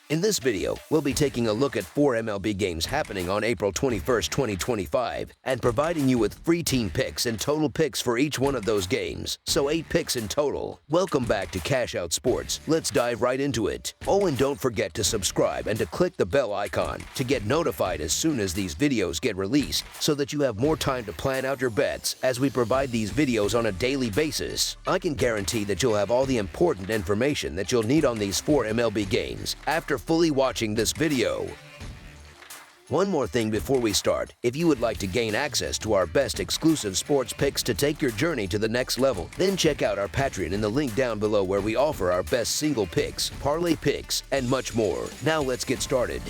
In this video, we'll be taking a look at 4 MLB games happening on April 21st, 2025, and providing you with free team picks and total picks for each one of those games, so 8 picks in total. Welcome back to Cash Out Sports. Let's dive right into it. Oh, and don't forget to subscribe and to click the bell icon to get notified as soon as these videos get released, so that you have more time to plan out your bets as we provide these videos on a daily basis. I can guarantee that you'll have all the important information that you'll need on these 4 MLB games after fully watching this video. One more thing before we start. If you would like to gain access to our best exclusive sports picks to take your journey to the next level, then check out our Patreon in the link down below, where we offer our best single picks, parlay picks, and much more. Now let's get started.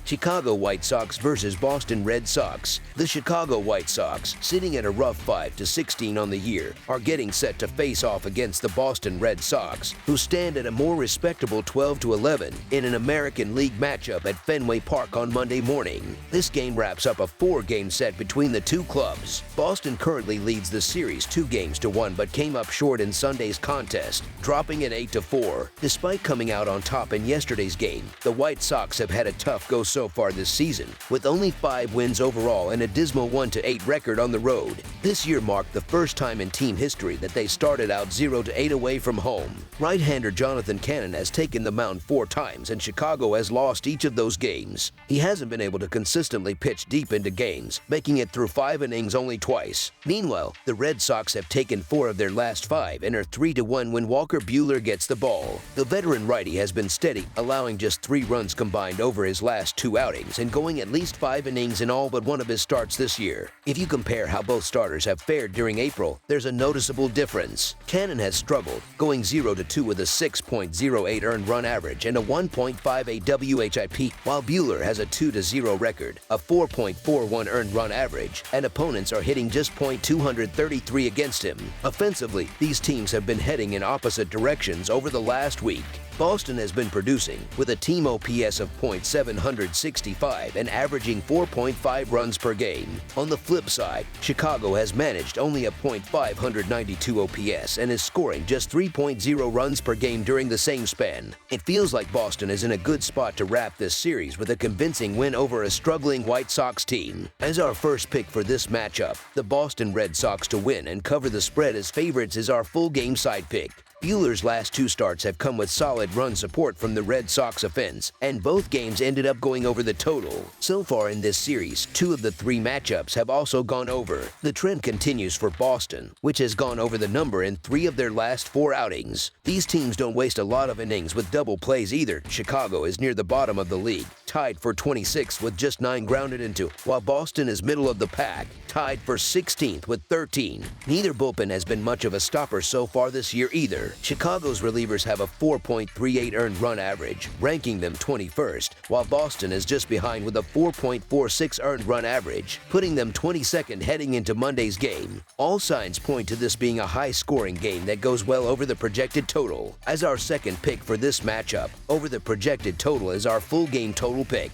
Chicago White Sox versus Boston Red Sox. The Chicago White Sox, sitting at a rough 5-16 on the year, are getting set to face off against the Boston Red Sox, who stand at a more respectable 12-11 in an American League matchup at Fenway Park on Monday morning. This game wraps up a 4-game set between the two clubs. Boston currently leads the series 2-1, but came up short in Sunday's contest, dropping it 8-4. Despite coming out on top in yesterday's game, the White Sox have had a tough go so far this season, with only 5 wins overall and a dismal 1-8 record on the road. This year marked the first time in team history that they started out 0-8 away from home. Right-hander Jonathan Cannon has taken the mound 4 times, and Chicago has lost each of those games. He hasn't been able to consistently pitch deep into games, making it through 5 innings only twice. Meanwhile, the Red Sox have taken 4 of their last 5 and are 3-1 when Walker Buehler gets the ball. The veteran righty has been steady, allowing just 3 runs combined over his last 2 outings and going at least 5 innings in all but one of his starts this year. If you compare how both starters have fared during April, there's a noticeable difference. Cannon has struggled, going 0-2 with a 6.08 earned run average and a 1.58 WHIP, while Buehler has a 2-0 record, a 4.41 earned run average, and opponents are hitting just .233 against him. Offensively, these teams have been heading in opposite directions over the last week. Boston has been producing with a team OPS of .765 and averaging 4.5 runs per game. On the flip side, Chicago has managed only a .592 OPS and is scoring just 3.0 runs per game during the same span. It feels like Boston is in a good spot to wrap this series with a convincing win over a struggling White Sox team. As our first pick for this matchup, the Boston Red Sox to win and cover the spread as favorites is our full game side pick. Buehler's last 2 starts have come with solid run support from the Red Sox offense, and both games ended up going over the total. So far in this series, 2 of the 3 matchups have also gone over. The trend continues for Boston, which has gone over the number in 3 of their last 4 outings. These teams don't waste a lot of innings with double plays either. Chicago is near the bottom of the league, tied for 26th with just 9 grounded into, while Boston is middle of the pack, tied for 16th with 13. Neither bullpen has been much of a stopper so far this year either. Chicago's relievers have a 4.38 earned run average, ranking them 21st, while Boston is just behind with a 4.46 earned run average, putting them 22nd heading into Monday's game. All signs point to this being a high-scoring game that goes well over the projected total. As our second pick for this matchup, over the projected total is our full game total pick.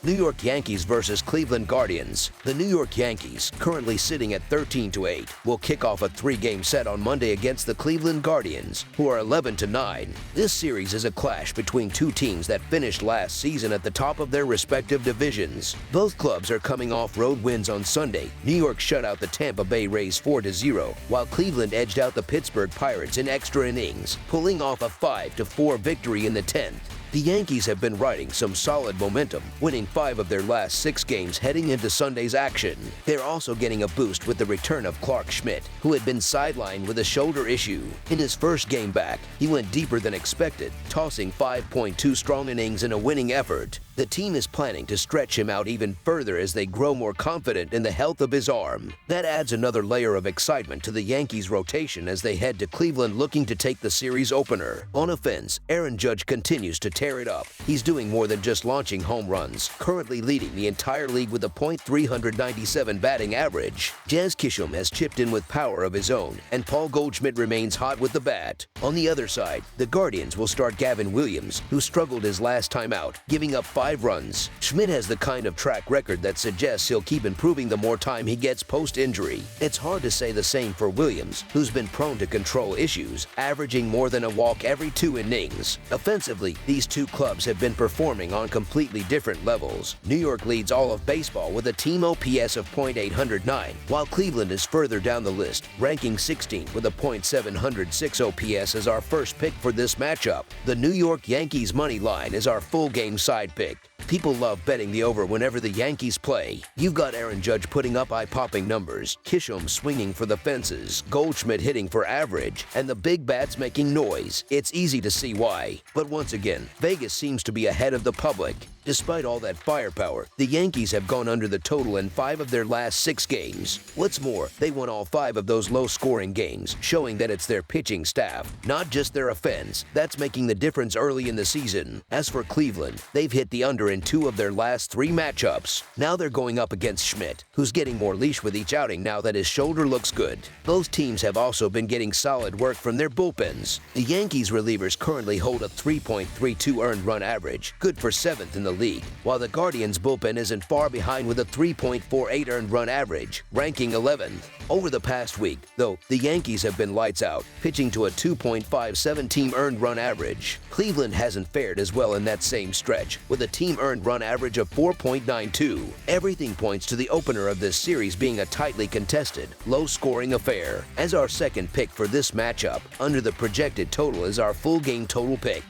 New York Yankees versus Cleveland Guardians. The New York Yankees, currently sitting at 13-8, will kick off a 3-game set on Monday against the Cleveland Guardians, who are 11-9. This series is a clash between 2 teams that finished last season at the top of their respective divisions. Both clubs are coming off road wins on Sunday. New York shut out the Tampa Bay Rays 4-0, while Cleveland edged out the Pittsburgh Pirates in extra innings, pulling off a 5-4 victory in the 10th. The Yankees have been riding some solid momentum, winning 5 of their last 6 games heading into Sunday's action. They're also getting a boost with the return of Clark Schmidt, who had been sidelined with a shoulder issue. In his first game back, he went deeper than expected, tossing 5.2 strong innings in a winning effort. The team is planning to stretch him out even further as they grow more confident in the health of his arm. That adds another layer of excitement to the Yankees' rotation as they head to Cleveland looking to take the series opener. On offense, Aaron Judge continues to tear it up. He's doing more than just launching home runs, currently leading the entire league with a .397 batting average. Jazz Chisholm has chipped in with power of his own, and Paul Goldschmidt remains hot with the bat. On the other side, the Guardians will start Gavin Williams, who struggled his last time out, giving up 5 5 runs. Schmidt has the kind of track record that suggests he'll keep improving the more time he gets post-injury. It's hard to say the same for Williams, who's been prone to control issues, averaging more than a walk every 2 innings. Offensively, these two clubs have been performing on completely different levels. New York leads all of baseball with a team OPS of .809, while Cleveland is further down the list, ranking 16th with a .706 OPS as our first pick for this matchup. The New York Yankees money line is our full game side pick. People love betting the over whenever the Yankees play. You've got Aaron Judge putting up eye-popping numbers, Kishom swinging for the fences, Goldschmidt hitting for average, and the big bats making noise. It's easy to see why. But once again, Vegas seems to be ahead of the public. Despite all that firepower, the Yankees have gone under the total in 5 of their last 6 games. What's more, they won all 5 of those low-scoring games, showing that it's their pitching staff, not just their offense, that's making the difference early in the season. As for Cleveland, they've hit the under in 2 of their last 3 matchups. Now they're going up against Schmidt, who's getting more leash with each outing now that his shoulder looks good. Both teams have also been getting solid work from their bullpens. The Yankees relievers currently hold a 3.32 earned run average, good for 7th in the league, while the Guardians' bullpen isn't far behind with a 3.48 earned run average, ranking 11th. Over the past week, though, the Yankees have been lights out, pitching to a 2.57 team earned run average. Cleveland hasn't fared as well in that same stretch, with a team earned run average of 4.92. Everything points to the opener of this series being a tightly contested, low-scoring affair. As our second pick for this matchup, under the projected total is our full game total pick.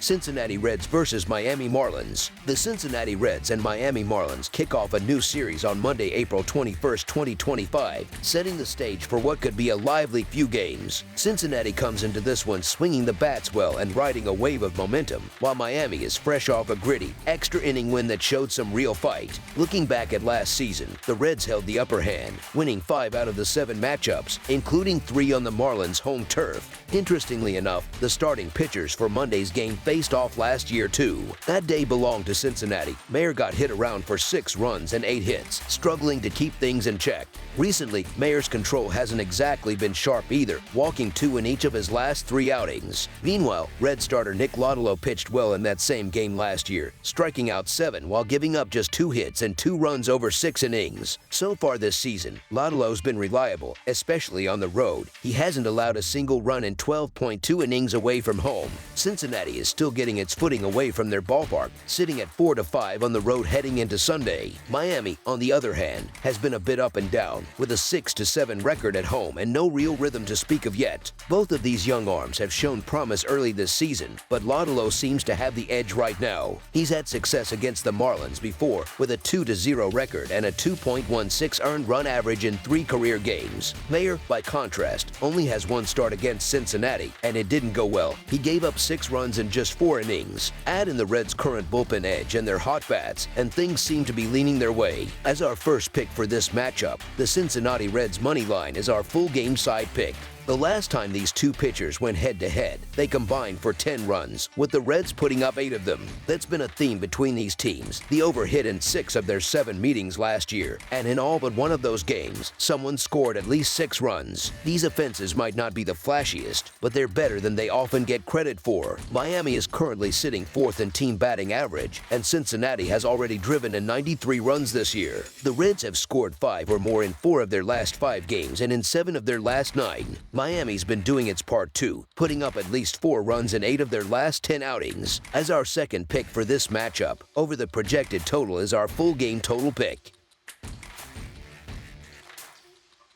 Cincinnati Reds versus Miami Marlins. The Cincinnati Reds and Miami Marlins kick off a new series on Monday, April 21, 2025, setting the stage for what could be a lively few games. Cincinnati comes into this one swinging the bats well and riding a wave of momentum, while Miami is fresh off a gritty, extra-inning win that showed some real fight. Looking back at last season, the Reds held the upper hand, winning 5 out of the 7 matchups, including 3 on the Marlins' home turf. Interestingly enough, the starting pitchers for Monday's game faced off last year too. That day belonged to Cincinnati. Mayer got hit around for 6 runs and 8 hits, struggling to keep things in check. Recently, Mayer's control hasn't exactly been sharp either, walking 2 in each of his last 3 outings. Meanwhile, Red starter Nick Lodolo pitched well in that same game last year, striking out 7 while giving up just 2 hits and 2 runs over 6 innings. So far this season, Lodolo's been reliable, especially on the road. He hasn't allowed a single run in 12.2 innings away from home. Cincinnati is still getting its footing away from their ballpark, sitting at 4-5 on the road heading into Sunday. Miami, on the other hand, has been a bit up and down, with a 6-7 record at home and no real rhythm to speak of yet. Both of these young arms have shown promise early this season, but Lodolo seems to have the edge right now. He's had success against the Marlins before, with a 2-0 record and a 2.16 earned run average in 3 career games. Mayer, by contrast, only has 1 start against Cincinnati, and it didn't go well. He gave up 6 runs in just 4 innings. Add in the Reds' current bullpen edge and their hot bats, and things seem to be leaning their way. As our first pick for this matchup, the Cincinnati Reds money line is our full game side pick. The last time these two pitchers went head-to-head, they combined for 10 runs, with the Reds putting up 8 of them. That's been a theme between these teams. The over hit in 6 of their 7 meetings last year, and in all but one of those games, someone scored at least 6 runs. These offenses might not be the flashiest, but they're better than they often get credit for. Miami is currently sitting 4th in team batting average, and Cincinnati has already driven in 93 runs this year. The Reds have scored 5 or more in 4 of their last 5 games and in 7 of their last 9. Miami's been doing its part too, putting up at least 4 runs in 8 of their last 10 outings. As our second pick for this matchup, over the projected total is our full game total pick.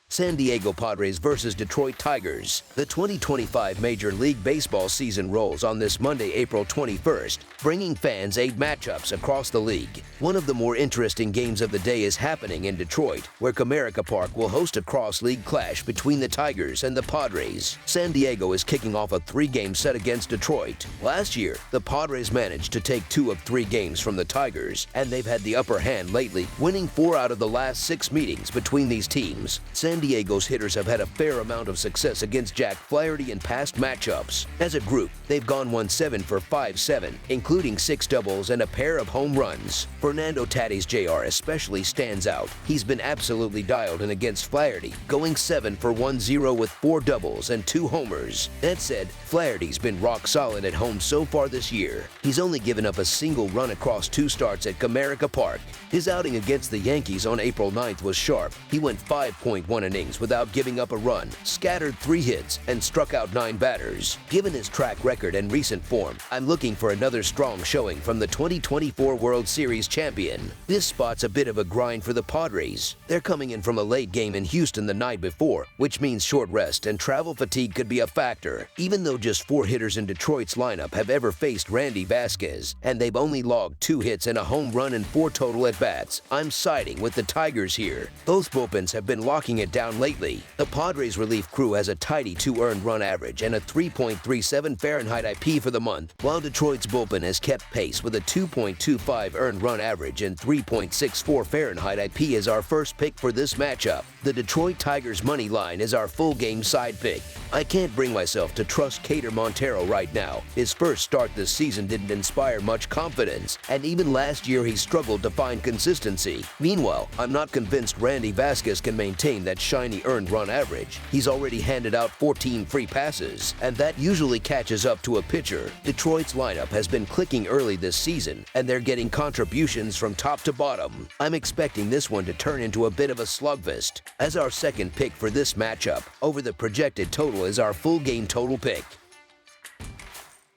San Diego Padres versus Detroit Tigers. The 2025 Major League Baseball season rolls on this Monday, April 21st, bringing fans 8 matchups across the league. One of the more interesting games of the day is happening in Detroit, where Comerica Park will host a cross-league clash between the Tigers and the Padres. San Diego is kicking off a 3-game set against Detroit. Last year, the Padres managed to take 2 of 3 games from the Tigers, and they've had the upper hand lately, winning 4 out of the last 6 meetings between these teams. San Diego's hitters have had a fair amount of success against Jack Flaherty in past matchups. As a group, they've gone 1-7 for 5-7, including 6 doubles and a pair of home runs. Fernando Tatis Jr. especially stands out. He's been absolutely dialed in against Flaherty, going 7 for 1-0 with 4 doubles and 2 homers. That said, Flaherty's been rock solid at home so far this year. He's only given up a single run across 2 starts at Comerica Park. His outing against the Yankees on April 9th was sharp. He went 5.1 innings without giving up a run, scattered 3 hits, and struck out 9 batters. Given his track record and recent form, I'm looking for another strong showing from the 2024 World Series champion. This spot's a bit of a grind for the Padres. They're coming in from a late game in Houston the night before, which means short rest and travel fatigue could be a factor. Even though just 4 hitters in Detroit's lineup have ever faced Randy Vasquez, and they've only logged 2 hits and a home run and 4 total at-bats, I'm siding with the Tigers here. Both bullpens have been locking it down lately. The Padres relief crew has a tidy 2 earned run average and a 3.37 Fahrenheit IP for the month, while Detroit's bullpen has kept pace with a 2.25 earned run average and 3.64 Fahrenheit IP as our first pick for this matchup. The Detroit Tigers money line is our full game side pick. I can't bring myself to trust Cater Montero right now. His first start this season didn't inspire much confidence, and even last year he struggled to find consistency. Meanwhile, I'm not convinced Randy Vasquez can maintain that shiny earned run average. He's already handed out 14 free passes, and that usually catches up to a pitcher. Detroit's lineup has been clicking early this season, and they're getting contributions from top to bottom. I'm expecting this one to turn into a bit of a slugfest. As our second pick for this matchup, over the projected total is our full game total pick.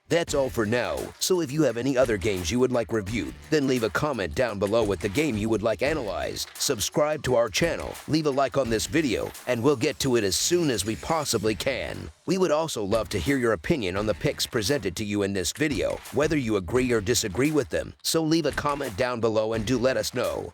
That's all for now, so if you have any other games you would like reviewed, then leave a comment down below with the game you would like analyzed. Subscribe to our channel, leave a like on this video, and we'll get to it as soon as we possibly can. We would also love to hear your opinion on the picks presented to you in this video, whether you agree or disagree with them, so leave a comment down below and do let us know.